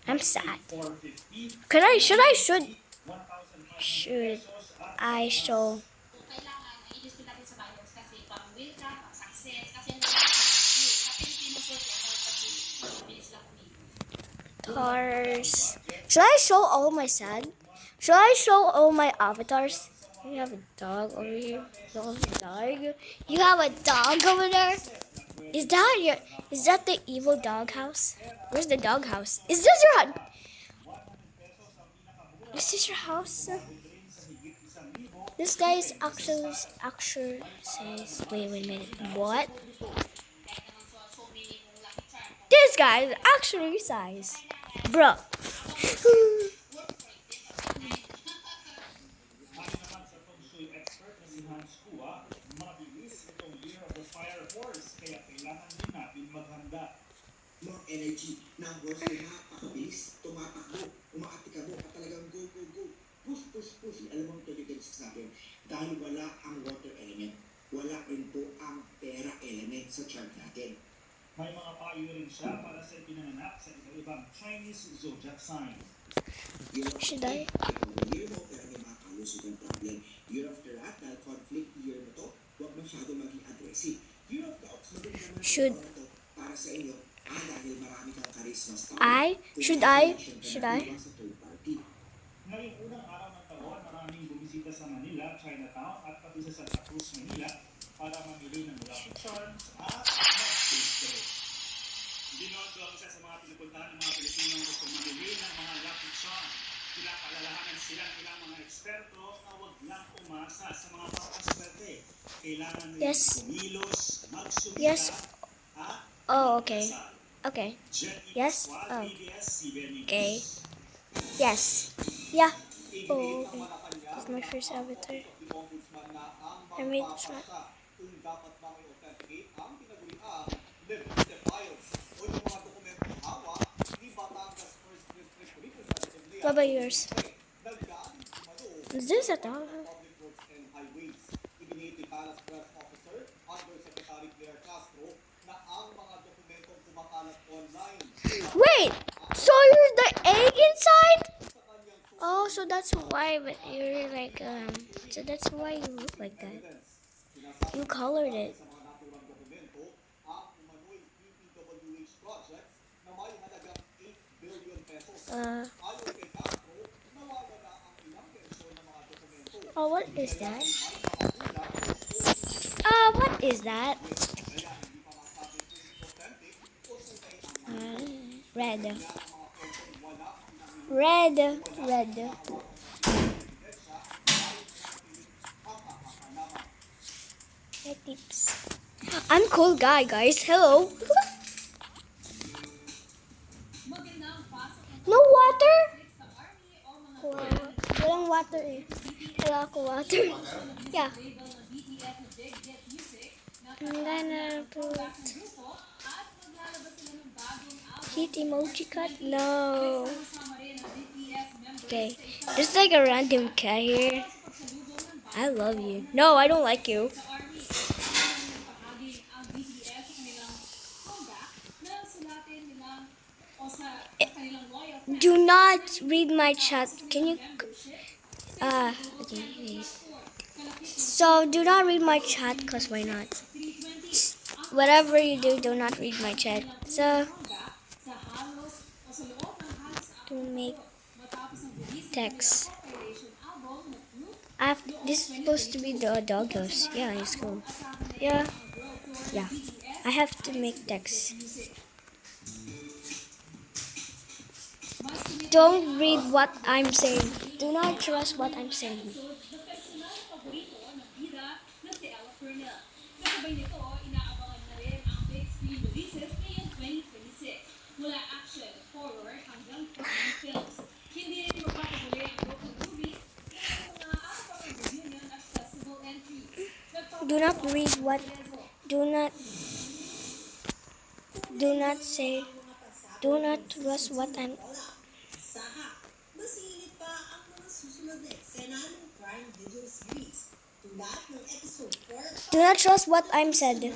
I'm sad. Should I show avatars? Should I show all my sad? Should I show all my avatars? You have a dog over here. You have a dog. You have a dog over there. Is that the evil doghouse? Where's the doghouse? Is this your house? Is this your house? This guy is actually says, wait a minute, what? This guy is actually size, bro. More energy ng horse ay napakabilis, tumatakbo, umaatikabo at talagang go, go, go. Push, push, push. Alam mo ang tulitin sa akin, dahil wala ang water element, wala rin po ang terra element sa chart natin. May mga payo rin siya para sa pinanganak sa iba-ibang Chinese zodiac sign. Should I? Year mo, pero may mga kalusugan problem. Year after that, dahil conflict year mo to, huwag masyado maging aggressive. Year of the ox, maging naman Should para sa inyo, dahil marami kang charisma sa Should I? Ngayong unang araw ng taon, maraming bumisita sa Manila, Chinatown at pati sa Santa Cruz, Manila para mamili ng lucky charms at mag-taste. Dinodo ang isa sa mga pinupuntahan ng mga Pilipinong gusto mamili ng mga lucky charms. Pinapalalahanan silang ilang mga eksperto na huwag lang umasa sa mga pampaswerte. Kailangan nila kumilos, magsumita, at Oh, okay. Okay. Yes. Oh. Okay. Yes. Yeah. Oh, okay. That's my first avatar. I made this one. What about yours? Is this a dog? Wait! So you're the egg inside? Oh, so that's why, but you're like, so that's why you look like that. You colored it. Oh, what is that? What is that? Red. Hey, tips. I'm cool guy, guys. Hello. No water? Walang water eh. Wala ako water. Yeah. I'm gonna put heat emoji cut? No. Okay. There's like a random cat here. I love you. No, I don't like you. Do not read my chat. Can you? Okay. So do not read my chat, cause why not? Whatever you do not read my chat. So to make text. This is supposed to be the doghouse. Yeah, it's cool. Yeah. I have to make text. Don't read what I'm saying. Do not trust what I'm saying. Do not read what. Do not say. Do not trust what I'm. Do not trust what I'm said.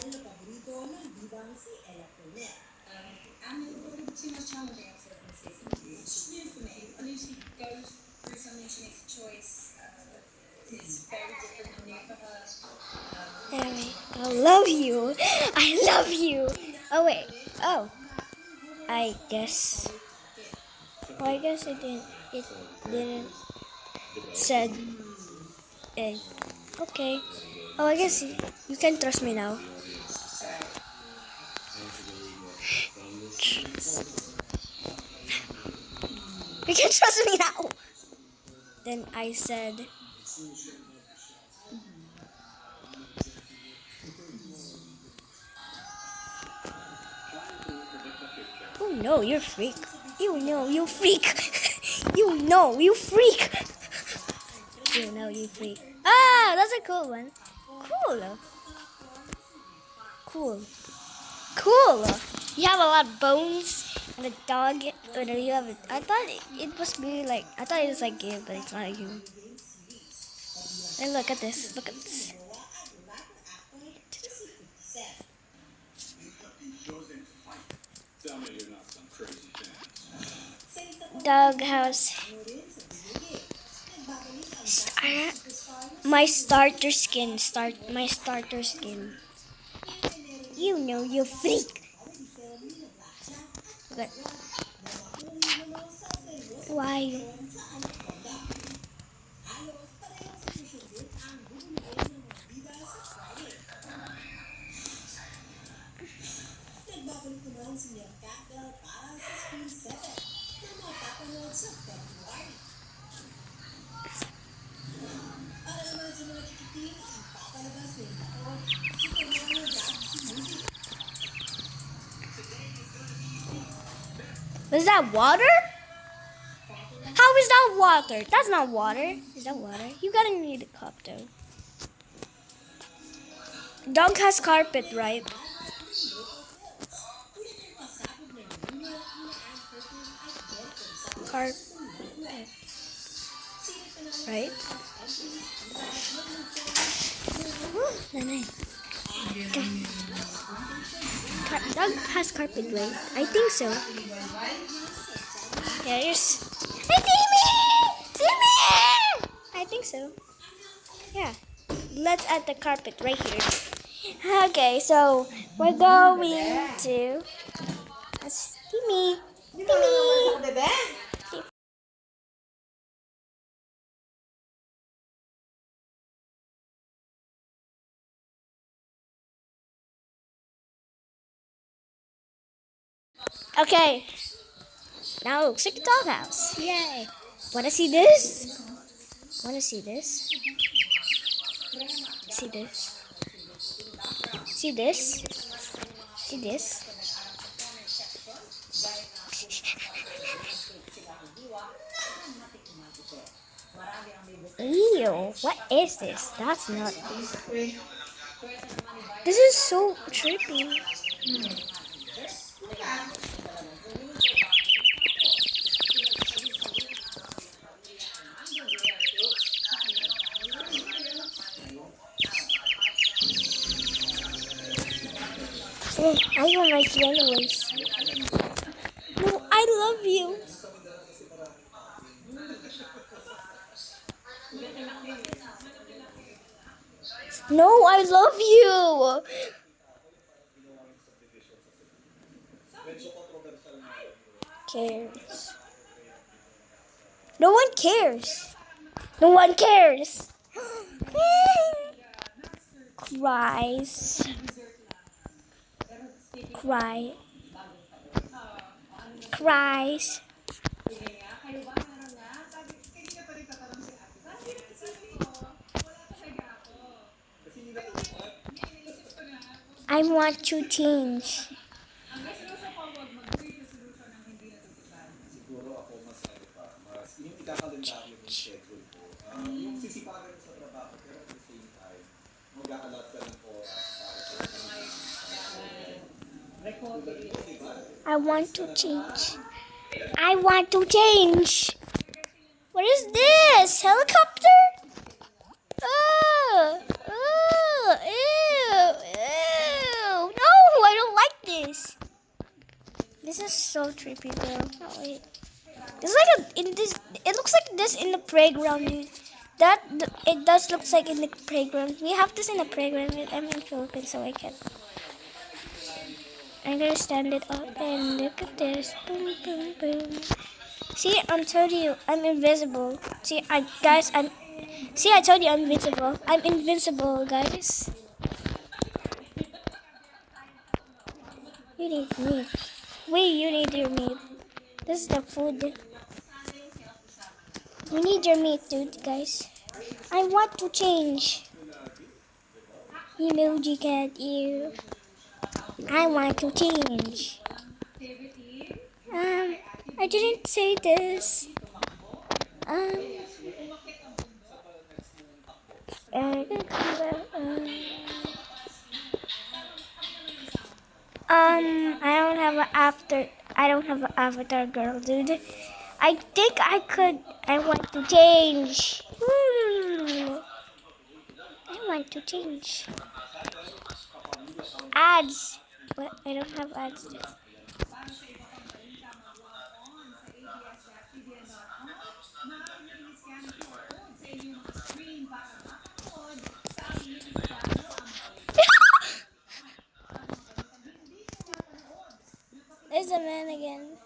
nobody else lives in the season. It's just new for me. I usually goes through something, she makes a choice. It's very different and new for her. Anyway, I love you. I love you. Oh wait. Oh. I guess. Oh, I guess it didn't. It didn't said. Eh. Okay. Oh, I guess you can trust me now. You can trust me now. Then I said. Oh no, you're a freak. You know, you freak. You know, you freak. You know, you freak. Ah, that's a cool one. Cool. Cool. Cool. You have a lot of bones and a dog. Or you have. I thought it must be like. I thought it was like you, but it's not you. And look at this. Look at this. Doghouse. My starter skin. My starter skin. You know, you freak. Good. Why? Was that water? How is that water? That's not water. Is that water? You gotta need a cup though. Dog has carpet, right? Carpet. Right? Nanay. Dog has carpet, right? I think so. Yeah, here's. Hey, Timmy! Timmy! I think so. Yeah. Let's add the carpet right here. Okay, so we're going to. That's Timmy. Timmy! Okay. Now it looks like a doghouse. Yay. Wanna see this? Wanna see this? See this? See this? See this? Ew, what is this? That's not. This is so trippy. I don't like you anyways. No, I love you. No, I love you. Cares. No one cares. No one cares. Cries. Cry. Cries. I want to change. Siguro ako masaya pa. Yung ikakalendar yung schedule ko. Yung sisipagan sa trabaho, pero at the same time, mag-aalat ka ng oras para sa I want to change. I want to change. What is this? Helicopter? Oh, oh, ew, ew. No, I don't like this. This is so trippy, bro. Oh, wait. It's like in this. It looks like this in the playground, dude. It does looks like in the playground. We have this in the playground. I'm in Philippines, so I can. I'm gonna stand it up and look at this. Boom, boom, boom. See, I'm telling you, I'm invisible. See, I told you I'm invincible. I'm invincible, guys. You need meat. Wait, you need your meat. This is the food. You need your meat, dude, guys. I want to change. Emoji cat ear. I want to change. I didn't say this. I don't have an avatar girl, dude. I think I could. I want to change. I want to change. Ads. But I don't have ads. There's a man again.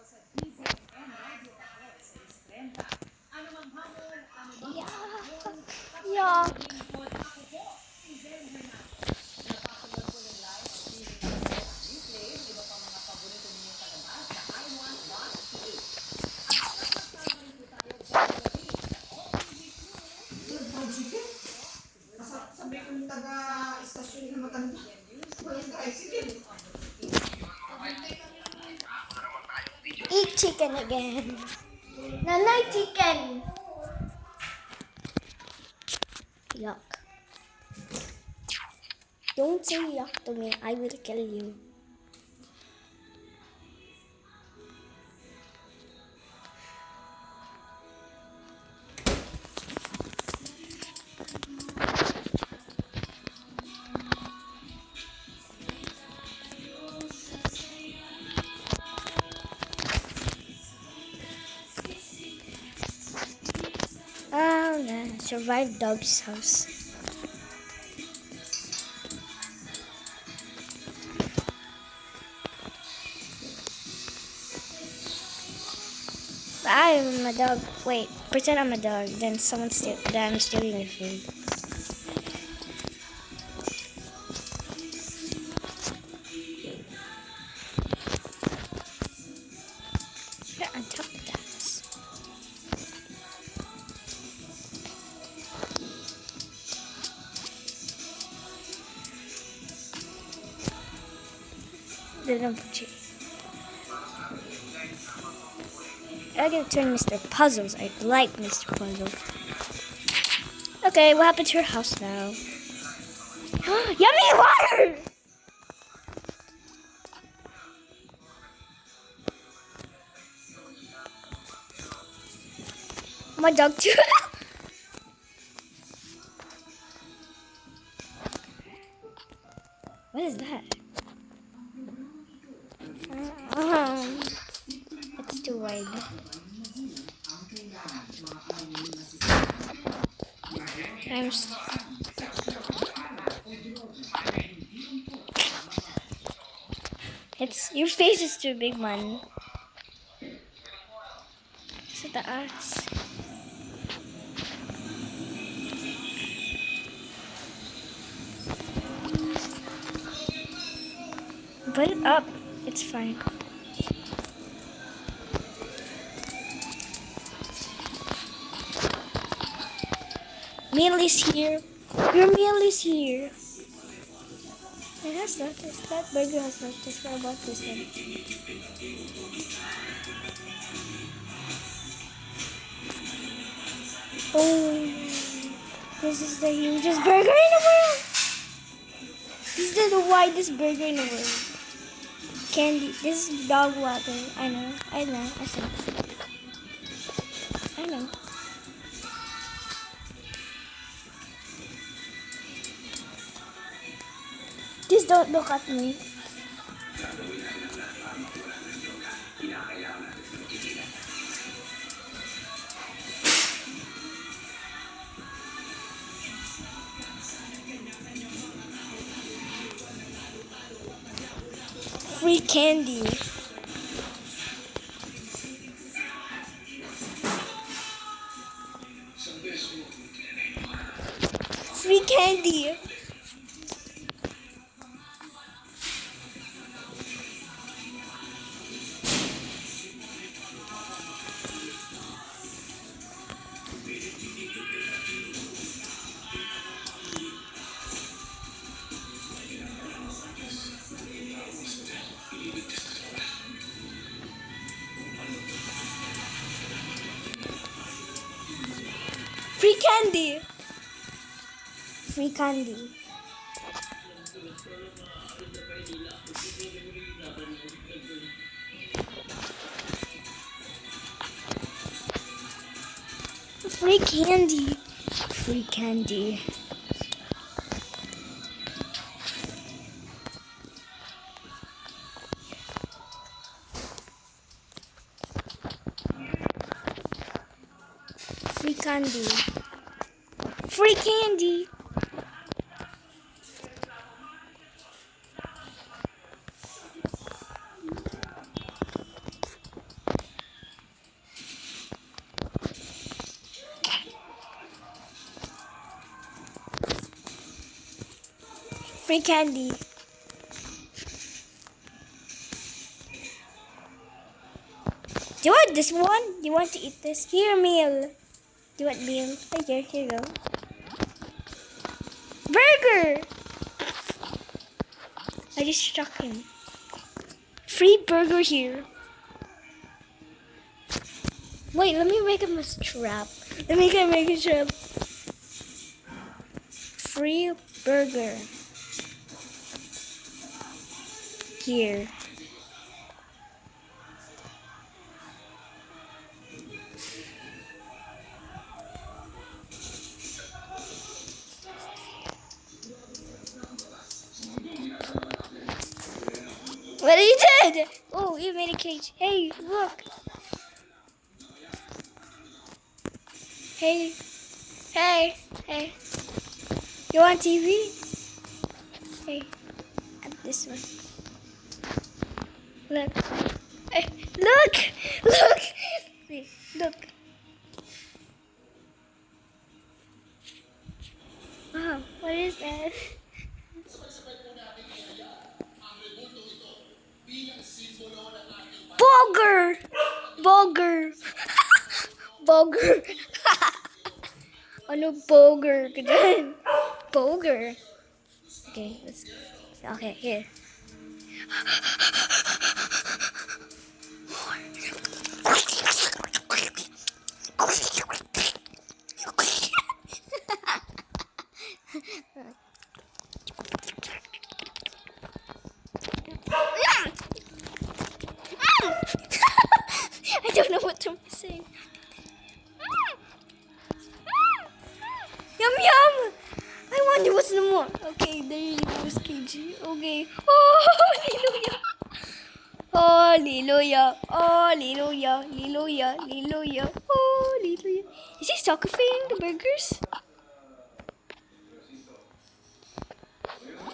Yuck. Sabi kong taga-istasyon na matanda. Walang tricycle. Eat chicken again. Nanay chicken. Yuck. Don't say yuck to me. I will kill you. Oh, no. Survived dog's house. I'm a dog. Wait, pretend I'm a dog. Then then I'm stealing your food. Get on top of that. Then I'm cheating. I gotta turn Mr. Puzzles. I like Mr. Puzzle. Okay, what happened to your house now? Yummy water! My dog too. What is that? It's too wide. Your face is too big, man. Sa taas. Put it up. It's fine. Meal is here. Your meal is here. It has lettuce. That burger has lettuce. What about this one? Oh, this is the hugest burger in the world. This is the widest burger in the world. Candy. This is dog water. I know. I see. I know. Just don't look at me. Free candy. Free candy. Free candy. Free candy. Free candy. Free candy. Free candy. Free candy. Free candy. Do you want this one? Do you want to eat this? Here, meal. Do you want meal? Here you go. Burger! I just struck him. Free burger here. Wait, let me make him a trap. Let me make a trap. Free burger. Here. What you did? Oh, you made a cage. Hey, look. Hey. Hey. Hey. You want TV? Hey. At this one. Look. Hey, look. Look. Wait, look. Wow, what is that? Bulgur! Bulgur! Bulgur! Ano bulgur ka dyan? Bulgur. Okay, let's... Okay, here. I don't know what to say. Yum yum! I wonder what's the more. Okay, there goes KG. Okay. Oh, hallelujah! Oh, hallelujah! Oh, hallelujah! Hallelujah! Hallelujah! Oh, hallelujah! Is he soccer feeding the burgers?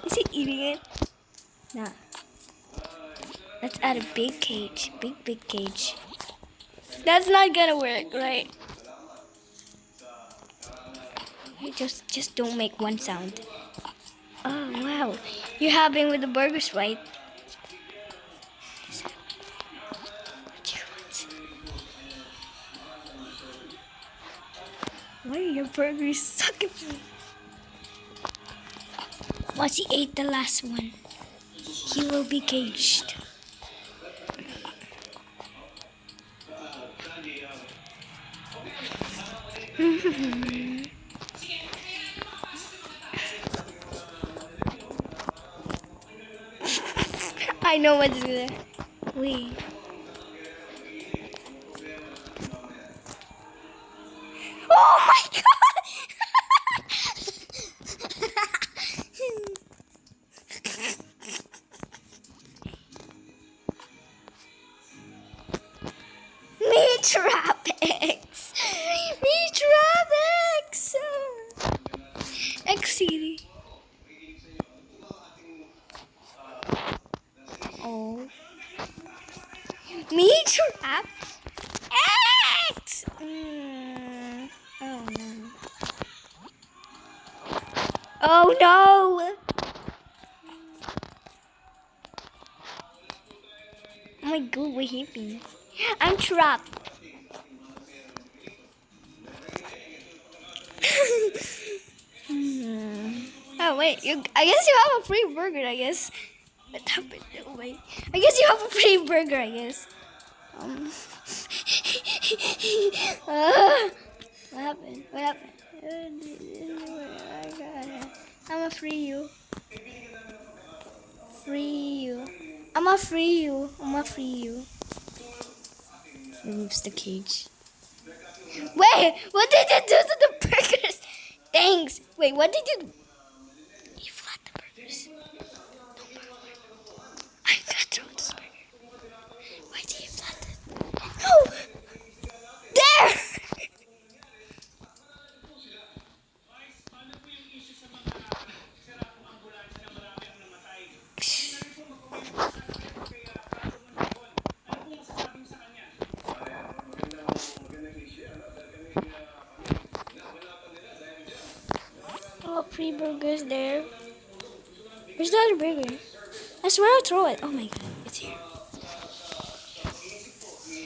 Is he eating it? Nah. Let's add a big cage. Big cage. That's not gonna work, right? Just don't make one sound. Oh wow, you're having with the burgers, right? Why are your burgers sucking? Once he ate the last one, he will be caged. I know what's gonna. Wait. Oh my god! Meatrapex! Meatrapex! X-City. Oh. Me trap? X! Oh no. Oh no! Oh my god, what hit me? I'm trapped. Oh wait, I guess you have a free burger, I guess. What happened? Oh wait. I guess you have a free burger, I guess. What happened? What happened? I'm gonna free you. Free you. I'm gonna free you. I'm gonna free you. Removes the cage. Wait, what did you do to the burgers? Thanks. Wait, what did you do? You flat the burgers. I'm gonna throw this burger. Why did you flat it? No! There! Oh, free burgers there. Where's the other burger? I swear I'll throw it. Oh my god, it's here.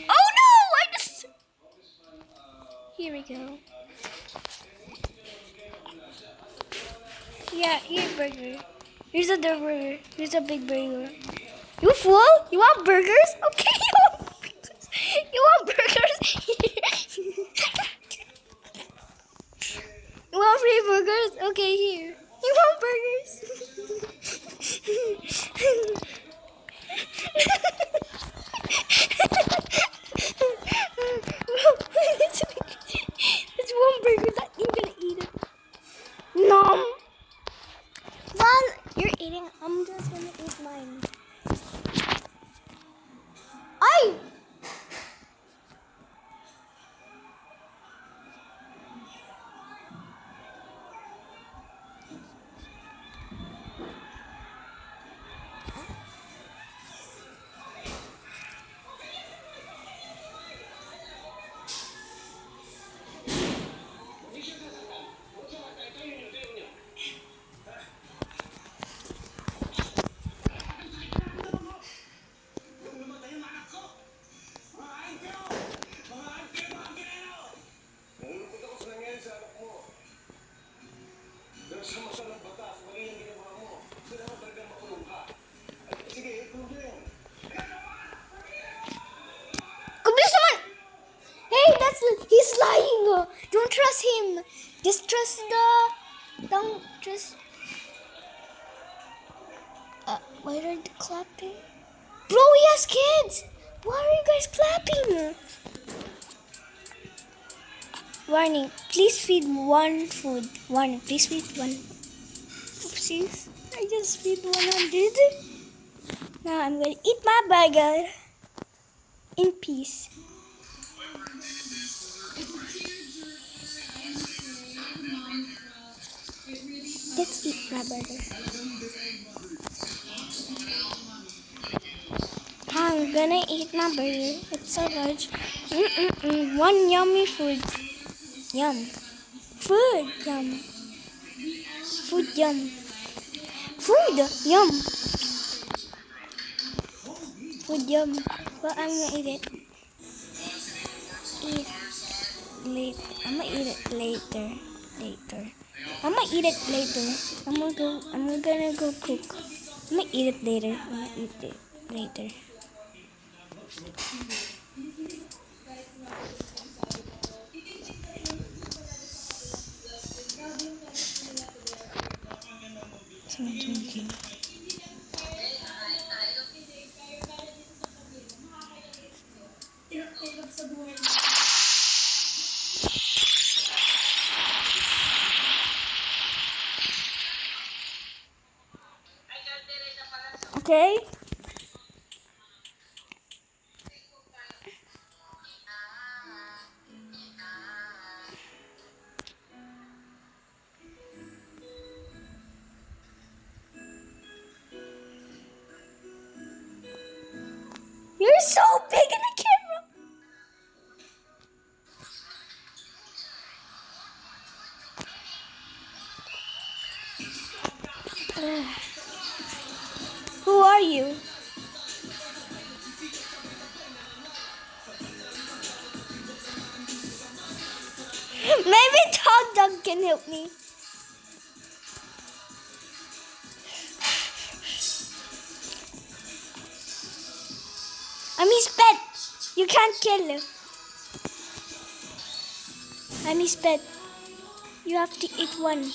Oh no! I just... Here we go. Yeah, here burger. Here's another burger. Here's a big burger. You full? You want burgers? Okay, you want burgers. You want burgers? You want free burgers? Okay, here. You want burgers? It's one burger that you're gonna eat it. Nom. While you're eating, I'm just gonna eat mine. I. Kubilis naman! Hey, he's lying. Don't trust him. Just trust don't trust. Why are they clapping? Bro, he has kids. Why are you guys clapping? Warning, please feed one food. Warning, please feed one. Oopsies, I just feed 100. Now I'm gonna eat my burger in peace. Let's eat my burger. I'm gonna eat my burger. It's so large. One yummy food. Yum. Food. Yum. Food. Yum. Food. Yum. Food. Yum. Well, I'm gonna eat it. Eat late. I'm gonna eat it later. I'm gonna eat it later. I'm gonna go cook. I'm gonna eat it later. I'm gonna eat it later. So I'm drinking. Okay. You're so big Maybe dog can help me. I'm his pet. You can't kill him. I'm his pet. You have to eat one.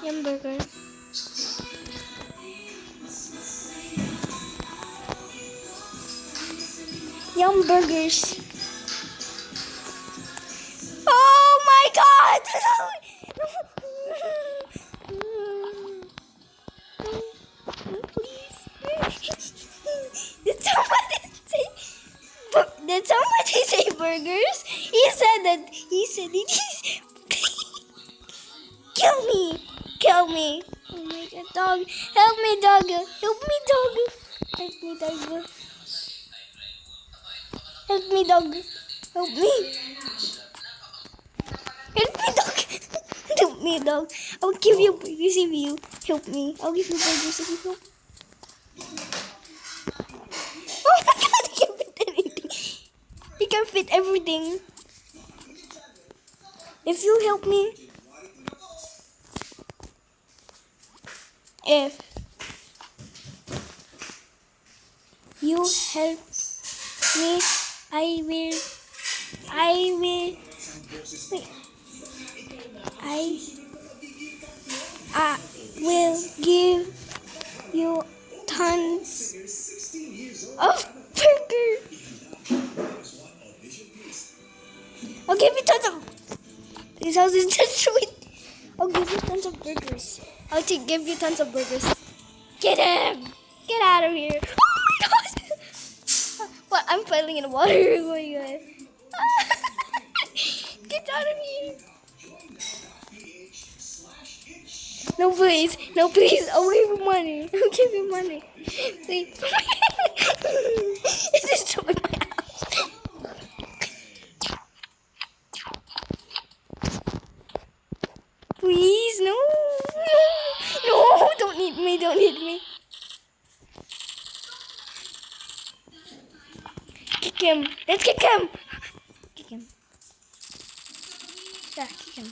Yum burger. Yum burgers. Oh my god! Please. Did somebody say burgers? He said it. Kill me. Kill me. Oh my god, dog. Help me, dog. Help me, dog. Help me, dog. Help me, dog. Help me. Help me, dog. Help me, dog. I'll give you burgers if you help me. I'll give you burgers if you help. Oh my god, he can fit anything. He can fit everything. If you help me. If you help me, I will give you tons of burger. I'll give you tons of. This house is destroyed. I'll give you tons of burgers. Give you tons of burgers. Get him! Get out of here! Oh my god! What? I'm falling in the water. Oh my god! Get out of here! No, please. No, please. I'll give you money. I'll give you money. Please. It destroyed my house. Please, no. No, don't hit me. Don't hit me. Kick him. Let's kick him. Kick him. Yeah, kick him.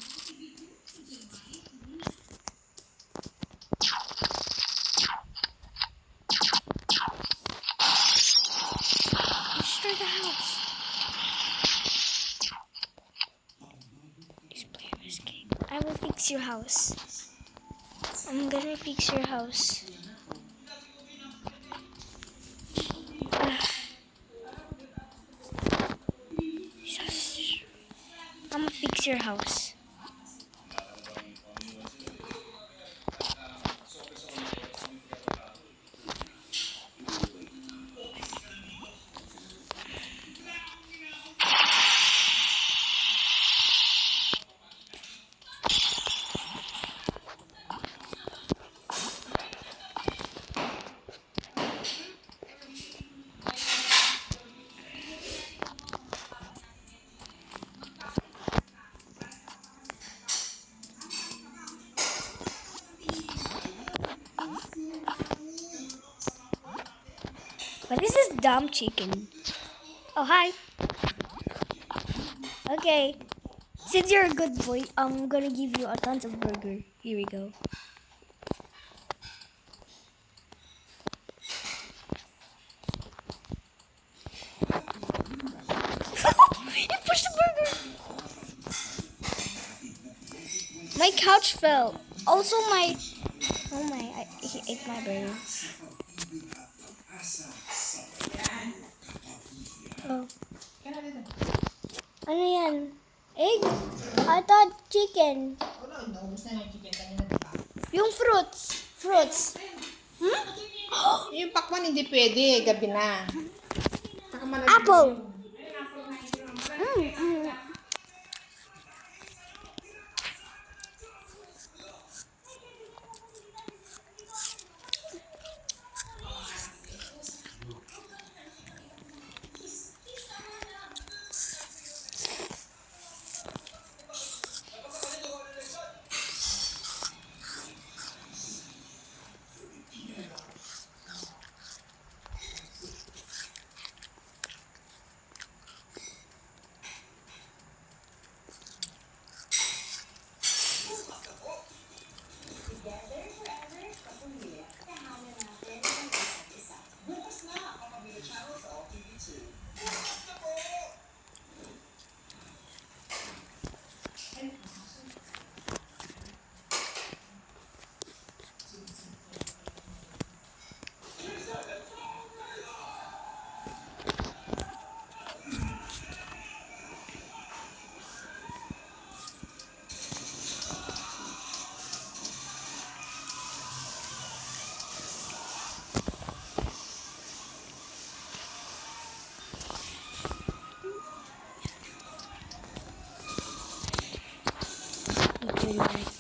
Destroy the house. This player escape. I will fix your house. I'm gonna fix your house. I'm gonna fix your house. What is this dumb chicken? Oh, hi. Okay. Since you're a good boy, I'm gonna give you a tons of burger. Here we go. You pushed the burger. My couch fell. Also my... Oh my, he ate my burger. Oh. Ano yan? Egg? I thought chicken. Wala, naubos na yung chicken kanina, diba? Yung fruits. Fruits. Hmm? Yung pakwan hindi pwede, gabi na. Apple. Mm. Good night.